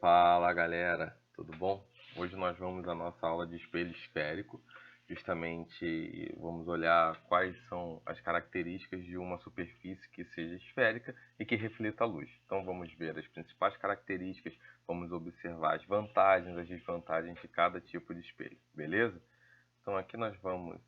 Fala galera, tudo bom? Hoje nós vamos à nossa aula de espelho esférico. Justamente vamos olhar quais são as características de uma superfície que seja esférica e que reflita a luz. Então vamos ver as principais características, vamos observar as vantagens, as desvantagens de cada tipo de espelho, beleza? Então aqui nós vamos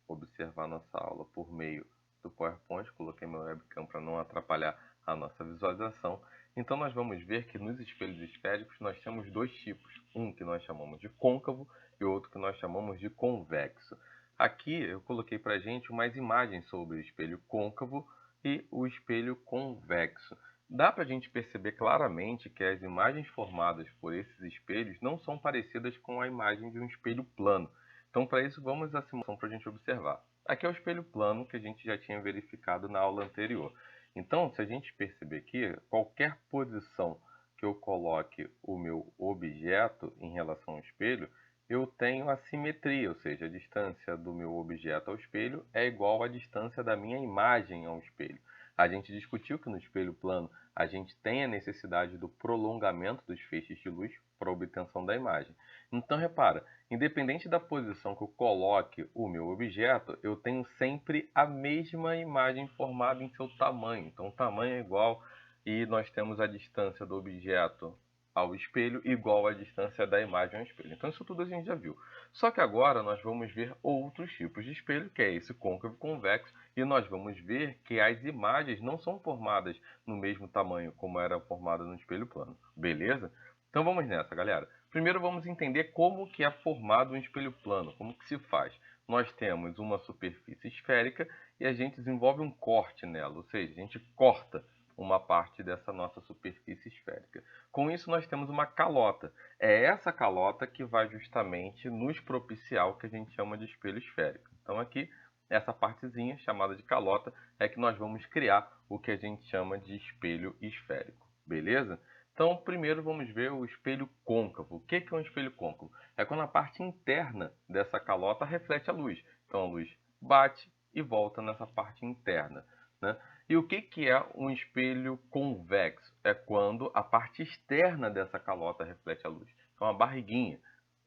observar nossa aula por meio do PowerPoint. Coloquei meu webcam para não atrapalhar a nossa visualização. Então nós vamos ver que nos espelhos esféricos nós temos dois tipos, um que nós chamamos de côncavo e outro que nós chamamos de convexo. Aqui eu coloquei para a gente umas imagens sobre o espelho côncavo e o espelho convexo. Dá para a gente perceber claramente que as imagens formadas por esses espelhos não são parecidas com a imagem de um espelho plano. Então, para isso, vamos à simulação para a gente observar. Aqui é o espelho plano que a gente já tinha verificado na aula anterior. Então, se a gente perceber aqui, qualquer posição que eu coloque o meu objeto em relação ao espelho, eu tenho a simetria, ou seja, a distância do meu objeto ao espelho é igual à distância da minha imagem ao espelho. A gente discutiu que no espelho plano a gente tem a necessidade do prolongamento dos feixes de luz para a obtenção da imagem. Então, repara, independente da posição que eu coloque o meu objeto, eu tenho sempre a mesma imagem formada em seu tamanho. Então, o tamanho é igual e nós temos a distância do objeto ao espelho igual à distância da imagem ao espelho. Então, isso tudo a gente já viu. Só que agora nós vamos ver outros tipos de espelho, que é esse côncavo e convexo, e nós vamos ver que as imagens não são formadas no mesmo tamanho como era formada no espelho plano. Beleza? Então, vamos nessa, galera. Primeiro vamos entender como que é formado um espelho plano, como que se faz. Nós temos uma superfície esférica e a gente desenvolve um corte nela, ou seja, a gente corta uma parte dessa nossa superfície esférica. Com isso nós temos uma calota. É essa calota que vai justamente nos propiciar o que a gente chama de espelho esférico. Então aqui, essa partezinha chamada de calota é que nós vamos criar o que a gente chama de espelho esférico. Beleza? Então, primeiro vamos ver o espelho côncavo. O que é um espelho côncavo? É quando a parte interna dessa calota reflete a luz. Então, a luz bate e volta nessa parte interna, né? E o que é um espelho convexo? É quando a parte externa dessa calota reflete a luz. Então, a barriguinha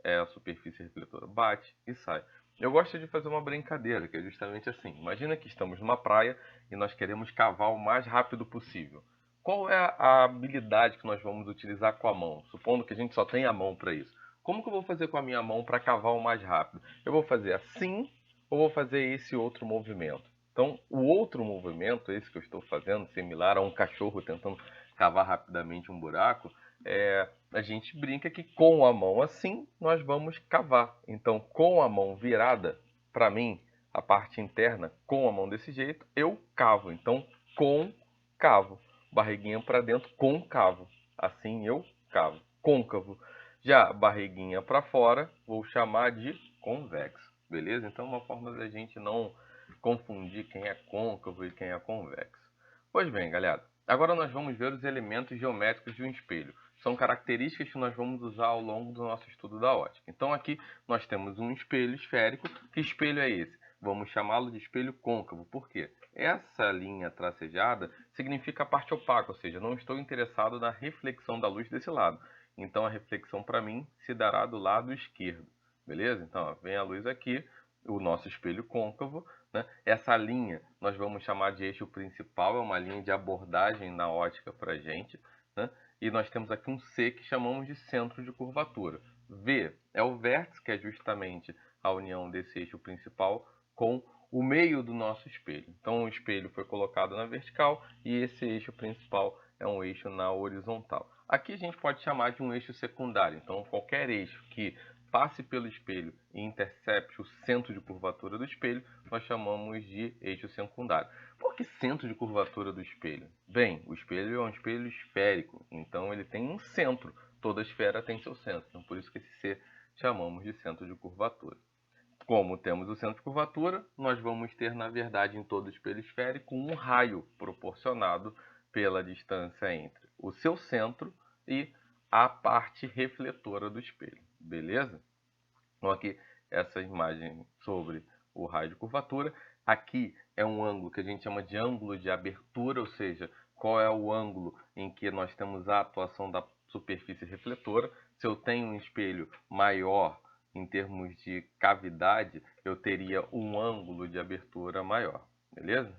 é a superfície refletora. Bate e sai. Eu gosto de fazer uma brincadeira, que é justamente assim. Imagina que estamos numa praia e nós queremos cavar o mais rápido possível. Qual é a habilidade que nós vamos utilizar com a mão? Supondo que a gente só tem a mão para isso. Como que eu vou fazer com a minha mão para cavar o mais rápido? Eu vou fazer assim ou vou fazer esse outro movimento? Então, o outro movimento, esse que eu estou fazendo, similar a um cachorro tentando cavar rapidamente um buraco, a gente brinca que com a mão assim nós vamos cavar. Então, com a mão virada para mim, a parte interna, com a mão desse jeito, eu cavo. Então, com cavo. Barriguinha para dentro, côncavo. Assim eu cavo. Côncavo. Já barriguinha para fora, vou chamar de convexo. Beleza? Então, uma forma da gente não confundir quem é côncavo e quem é convexo. Pois bem, galera. Agora nós vamos ver os elementos geométricos de um espelho. São características que nós vamos usar ao longo do nosso estudo da ótica. Então aqui nós temos um espelho esférico. Que espelho é esse? Vamos chamá-lo de espelho côncavo. Por quê? Essa linha tracejada significa a parte opaca, ou seja, não estou interessado na reflexão da luz desse lado. Então a reflexão para mim se dará do lado esquerdo. Beleza? Então ó, vem a luz aqui, o nosso espelho côncavo, né? Essa linha nós vamos chamar de eixo principal, é uma linha de abordagem na ótica para a gente, né? E nós temos aqui um C que chamamos de centro de curvatura. V é o vértice, que é justamente a união desse eixo principal com o meio do nosso espelho. Então o espelho foi colocado na vertical e esse eixo principal é um eixo na horizontal. Aqui a gente pode chamar de um eixo secundário. Então qualquer eixo que passe pelo espelho e intercepte o centro de curvatura do espelho, nós chamamos de eixo secundário. Por que centro de curvatura do espelho? Bem, o espelho é um espelho esférico, então ele tem um centro. Toda esfera tem seu centro, então por isso que esse C chamamos de centro de curvatura. Como temos o centro de curvatura, nós vamos ter, na verdade, em todo espelho esférico, um raio proporcionado pela distância entre o seu centro e a parte refletora do espelho. Beleza? Então aqui essa imagem sobre o raio de curvatura. Aqui é um ângulo que a gente chama de ângulo de abertura, ou seja, qual é o ângulo em que nós temos a atuação da superfície refletora. Se eu tenho um espelho maior em termos de cavidade, eu teria um ângulo de abertura maior, beleza?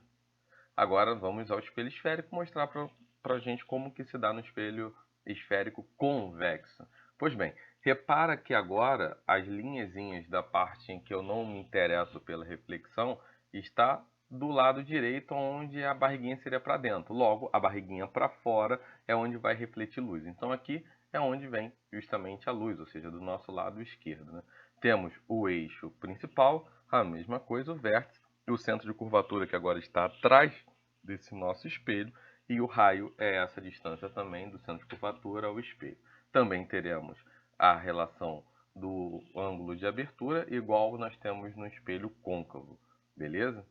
Agora vamos ao espelho esférico mostrar para a gente como que se dá no espelho esférico convexo. Pois bem, repara que agora as linhazinhas da parte em que eu não me interesso pela reflexão está do lado direito, onde a barriguinha seria para dentro. Logo, a barriguinha para fora é onde vai refletir luz. Então aqui é onde vem justamente a luz, ou seja, do nosso lado esquerdo, né? Temos o eixo principal, a mesma coisa, o vértice, e o centro de curvatura que agora está atrás desse nosso espelho, e o raio é essa distância também do centro de curvatura ao espelho. Também teremos a relação do ângulo de abertura, igual nós temos no espelho côncavo, beleza?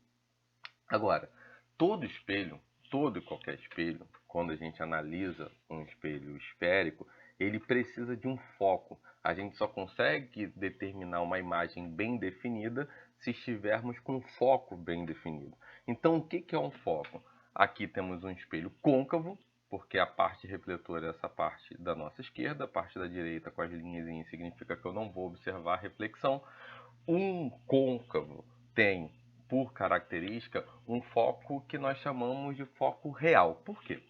Agora, todo espelho, todo e qualquer espelho, quando a gente analisa um espelho esférico, ele precisa de um foco. A gente só consegue determinar uma imagem bem definida se estivermos com um foco bem definido. Então, o que é um foco? Aqui temos um espelho côncavo, porque a parte refletora é essa parte da nossa esquerda, a parte da direita com as linhas significa que eu não vou observar a reflexão. Um côncavo tem, por característica, um foco que nós chamamos de foco real. Por quê?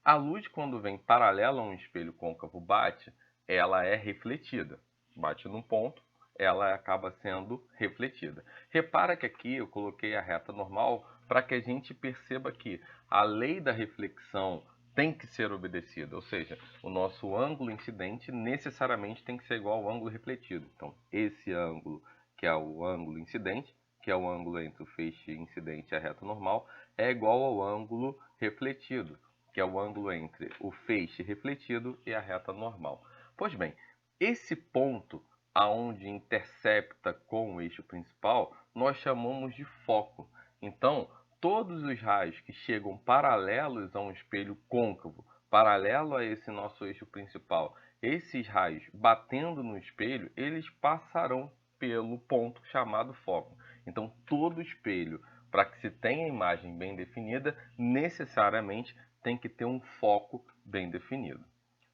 A luz, quando vem paralela a um espelho côncavo bate, ela é refletida. Bate num ponto, ela acaba sendo refletida. Repara que aqui eu coloquei a reta normal para que a gente perceba que a lei da reflexão tem que ser obedecida, ou seja, o nosso ângulo incidente necessariamente tem que ser igual ao ângulo refletido. Então, esse ângulo, que é o ângulo incidente, que é o ângulo entre o feixe incidente e a reta normal, é igual ao ângulo refletido, que é o ângulo entre o feixe refletido e a reta normal. Pois bem, esse ponto aonde intercepta com o eixo principal, nós chamamos de foco. Então, todos os raios que chegam paralelos a um espelho côncavo, paralelo a esse nosso eixo principal, esses raios batendo no espelho, eles passarão pelo ponto chamado foco. Então, todo espelho, para que se tenha a imagem bem definida, necessariamente tem que ter um foco bem definido.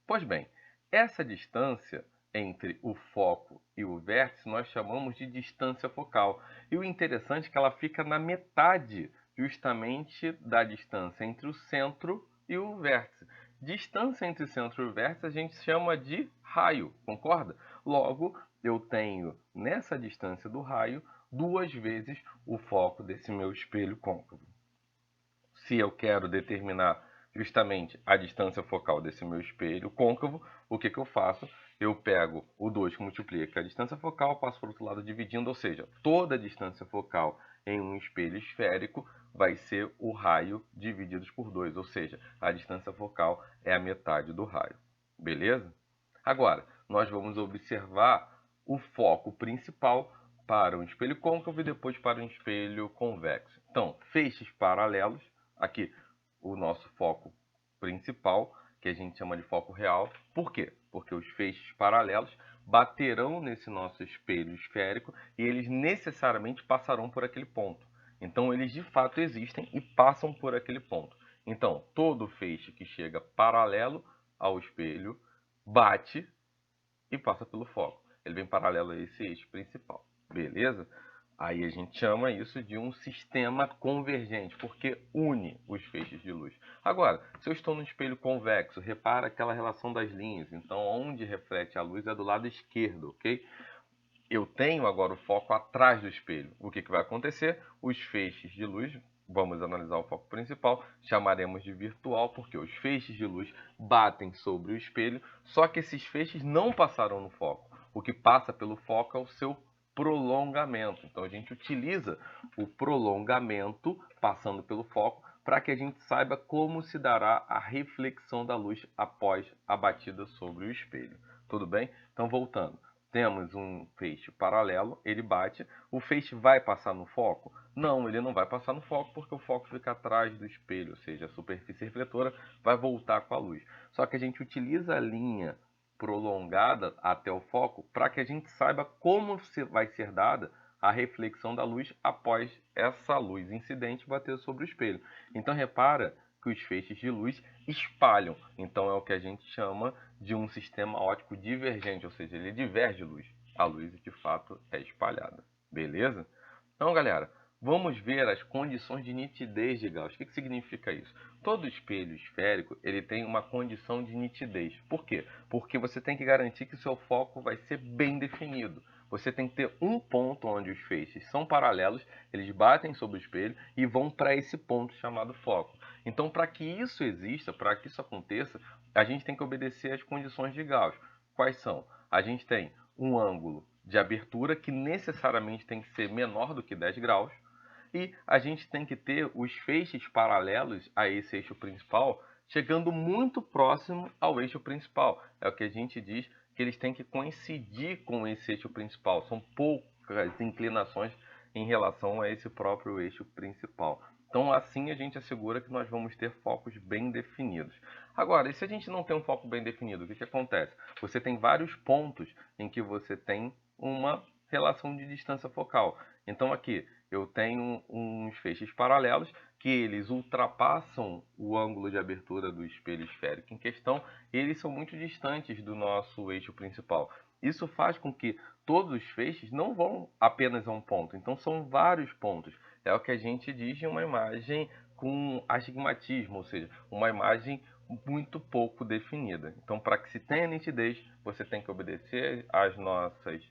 Pois bem, essa distância entre o foco e o vértice nós chamamos de distância focal. E o interessante é que ela fica na metade justamente da distância entre o centro e o vértice. Distância entre o centro e o vértice a gente chama de raio, concorda? Logo, eu tenho nessa distância do raio duas vezes o foco desse meu espelho côncavo. Se eu quero determinar justamente a distância focal desse meu espelho côncavo, o que eu faço? Eu pego o 2 que multiplica a distância focal, passo para o outro lado dividindo, ou seja, toda a distância focal em um espelho esférico vai ser o raio dividido por 2, ou seja, a distância focal é a metade do raio. Beleza? Agora, nós vamos observar o foco principal para um espelho côncavo e depois para um espelho convexo. Então, feixes paralelos, aqui o nosso foco principal, que a gente chama de foco real. Por quê? Porque os feixes paralelos baterão nesse nosso espelho esférico e eles necessariamente passarão por aquele ponto. Então, eles de fato existem e passam por aquele ponto. Então, todo feixe que chega paralelo ao espelho bate e passa pelo foco. Ele vem paralelo a esse eixo principal. Beleza? Aí a gente chama isso de um sistema convergente, porque une os feixes de luz. Agora, se eu estou no espelho convexo, repara aquela relação das linhas. Então, onde reflete a luz é do lado esquerdo, ok? Eu tenho agora o foco atrás do espelho. O que vai acontecer? Os feixes de luz, vamos analisar o foco principal, chamaremos de virtual, porque os feixes de luz batem sobre o espelho, só que esses feixes não passaram no foco. O que passa pelo foco é o seu prolongamento. Então a gente utiliza o prolongamento passando pelo foco para que a gente saiba como se dará a reflexão da luz após a batida sobre o espelho. Tudo bem? Então voltando. Temos um feixe paralelo, ele bate, o feixe vai passar no foco? Não, ele não vai passar no foco porque o foco fica atrás do espelho, ou seja, a superfície refletora vai voltar com a luz. Só que a gente utiliza a linha prolongada até o foco para que a gente saiba como vai ser dada a reflexão da luz após essa luz incidente bater sobre o espelho. Então repara que os feixes de luz espalham. Então é o que a gente chama de um sistema óptico divergente, ou seja, ele diverge luz. A luz de fato é espalhada. Beleza? Então, galera, vamos ver as condições de nitidez de Gauss. O que significa isso? Todo espelho esférico ele tem uma condição de nitidez. Por quê? Porque você tem que garantir que o seu foco vai ser bem definido. Você tem que ter um ponto onde os feixes são paralelos, eles batem sobre o espelho e vão para esse ponto chamado foco. Então, para que isso exista, para que isso aconteça, a gente tem que obedecer às condições de Gauss. Quais são? A gente tem um ângulo de abertura que necessariamente tem que ser menor do que 10 graus. E a gente tem que ter os feixes paralelos a esse eixo principal, chegando muito próximo ao eixo principal. É o que a gente diz que eles têm que coincidir com esse eixo principal. São poucas inclinações em relação a esse próprio eixo principal. Então, assim a gente assegura que nós vamos ter focos bem definidos. Agora, e se a gente não tem um foco bem definido, o que acontece? Você tem vários pontos em que você tem uma relação de distância focal. Então, aqui eu tenho uns feixes paralelos que eles ultrapassam o ângulo de abertura do espelho esférico em questão e eles são muito distantes do nosso eixo principal. Isso faz com que todos os feixes não vão apenas a um ponto, então são vários pontos. É o que a gente diz de uma imagem com astigmatismo, ou seja, uma imagem muito pouco definida. Então, para que se tenha nitidez, você tem que obedecer às nossas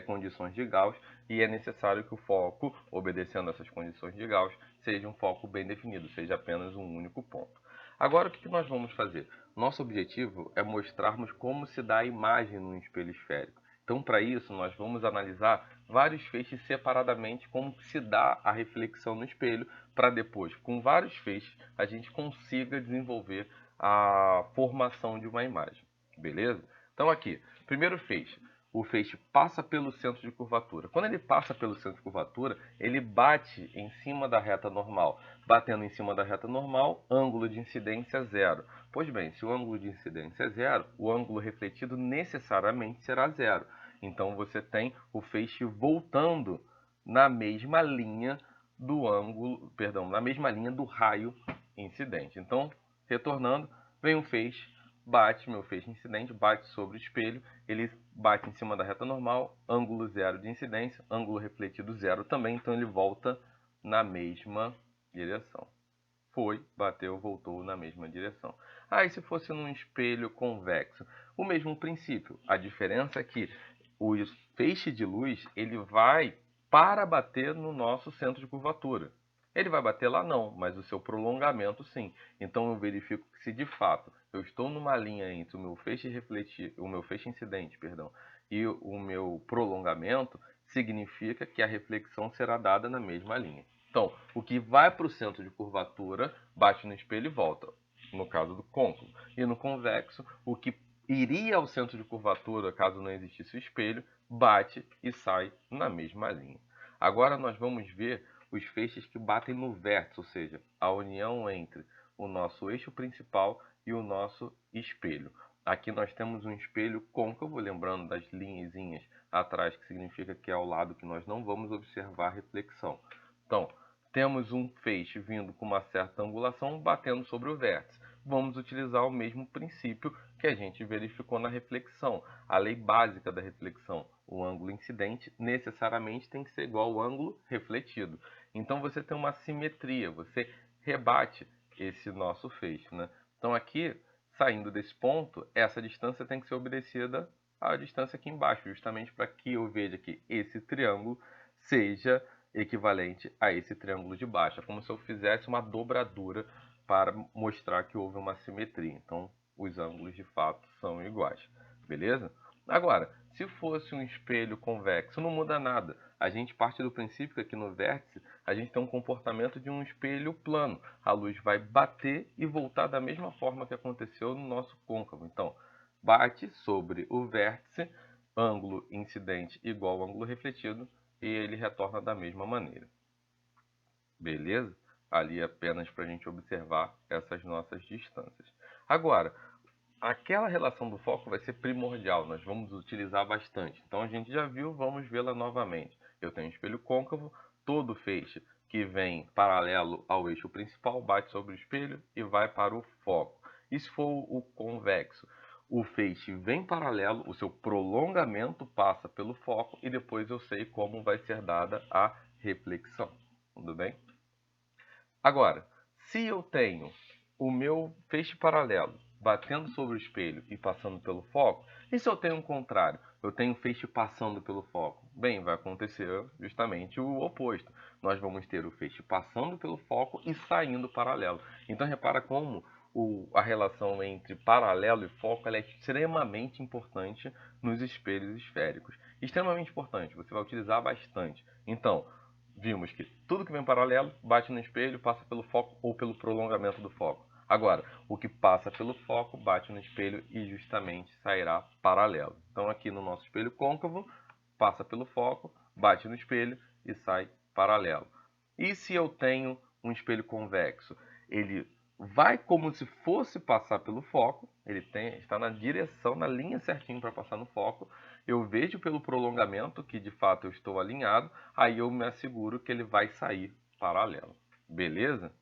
condições de Gauss e é necessário que o foco, obedecendo essas condições de Gauss, seja um foco bem definido, seja apenas um único ponto. Agora, o que nós vamos fazer? Nosso objetivo é mostrarmos como se dá a imagem no espelho esférico. Então, para isso, nós vamos analisar vários feixes separadamente, como se dá a reflexão no espelho, para depois, com vários feixes, a gente consiga desenvolver a formação de uma imagem. Beleza? Então, aqui, primeiro feixe. O feixe passa pelo centro de curvatura. Quando ele passa pelo centro de curvatura, ele bate em cima da reta normal. Batendo em cima da reta normal, ângulo de incidência zero. Pois bem, se o ângulo de incidência é zero, o ângulo refletido necessariamente será zero. Então você tem o feixe voltando na mesma linha do ângulo, perdão, na mesma linha do raio incidente. Então, retornando, vem um feixe, bate, meu feixe incidente, bate sobre o espelho, ele bate em cima da reta normal, ângulo zero de incidência, ângulo refletido zero também, então ele volta na mesma direção. Foi, bateu, voltou na mesma direção. E se fosse num espelho convexo? O mesmo princípio. A diferença é que o feixe de luz ele vai para bater no nosso centro de curvatura. Ele vai bater lá não, mas o seu prolongamento sim. Então eu verifico que se de fato eu estou numa linha entre o meu feixe incidente, e o meu prolongamento, significa que a reflexão será dada na mesma linha. Então, o que vai para o centro de curvatura bate no espelho e volta, no caso do côncavo. E no convexo, o que iria ao centro de curvatura, caso não existisse o espelho, bate e sai na mesma linha. Agora nós vamos ver os feixes que batem no vértice, ou seja, a união entre o nosso eixo principal e o nosso espelho. Aqui nós temos um espelho côncavo, lembrando das linhazinhas atrás, que significa que é ao lado que nós não vamos observar a reflexão. Então, temos um feixe vindo com uma certa angulação, batendo sobre o vértice. Vamos utilizar o mesmo princípio que a gente verificou na reflexão. A lei básica da reflexão, o ângulo incidente necessariamente tem que ser igual ao ângulo refletido. Então você tem uma simetria, você rebate esse nosso feixe, né? Então aqui, saindo desse ponto, essa distância tem que ser obedecida à distância aqui embaixo, justamente para que eu veja que esse triângulo seja equivalente a esse triângulo de baixo. É como se eu fizesse uma dobradura para mostrar que houve uma simetria. Então, os ângulos de fato são iguais. Beleza? Agora, se fosse um espelho convexo, não muda nada. A gente parte do princípio que aqui no vértice a gente tem um comportamento de um espelho plano. A luz vai bater e voltar da mesma forma que aconteceu no nosso côncavo. Então, bate sobre o vértice, ângulo incidente igual ao ângulo refletido, e ele retorna da mesma maneira. Beleza? Ali apenas para a gente observar essas nossas distâncias. Agora, aquela relação do foco vai ser primordial, nós vamos utilizar bastante. Então a gente já viu, vamos vê-la novamente. Eu tenho um espelho côncavo, todo feixe que vem paralelo ao eixo principal, bate sobre o espelho e vai para o foco. E se for o convexo? O feixe vem paralelo, o seu prolongamento passa pelo foco e depois eu sei como vai ser dada a reflexão. Tudo bem? Agora, se eu tenho o meu feixe paralelo batendo sobre o espelho e passando pelo foco, e se eu tenho o contrário? Eu tenho o feixe passando pelo foco. Bem, vai acontecer justamente o oposto. Nós vamos ter o feixe passando pelo foco e saindo paralelo. Então, repara como a relação entre paralelo e foco ela é extremamente importante nos espelhos esféricos. Extremamente importante, você vai utilizar bastante. Então, vimos que tudo que vem paralelo bate no espelho, passa pelo foco ou pelo prolongamento do foco. Agora, o que passa pelo foco bate no espelho e justamente sairá paralelo. Então, aqui no nosso espelho côncavo, passa pelo foco, bate no espelho e sai paralelo. E se eu tenho um espelho convexo? Ele vai como se fosse passar pelo foco, ele está na direção, na linha certinho para passar no foco. Eu vejo pelo prolongamento que de fato eu estou alinhado, aí eu me asseguro que ele vai sair paralelo. Beleza?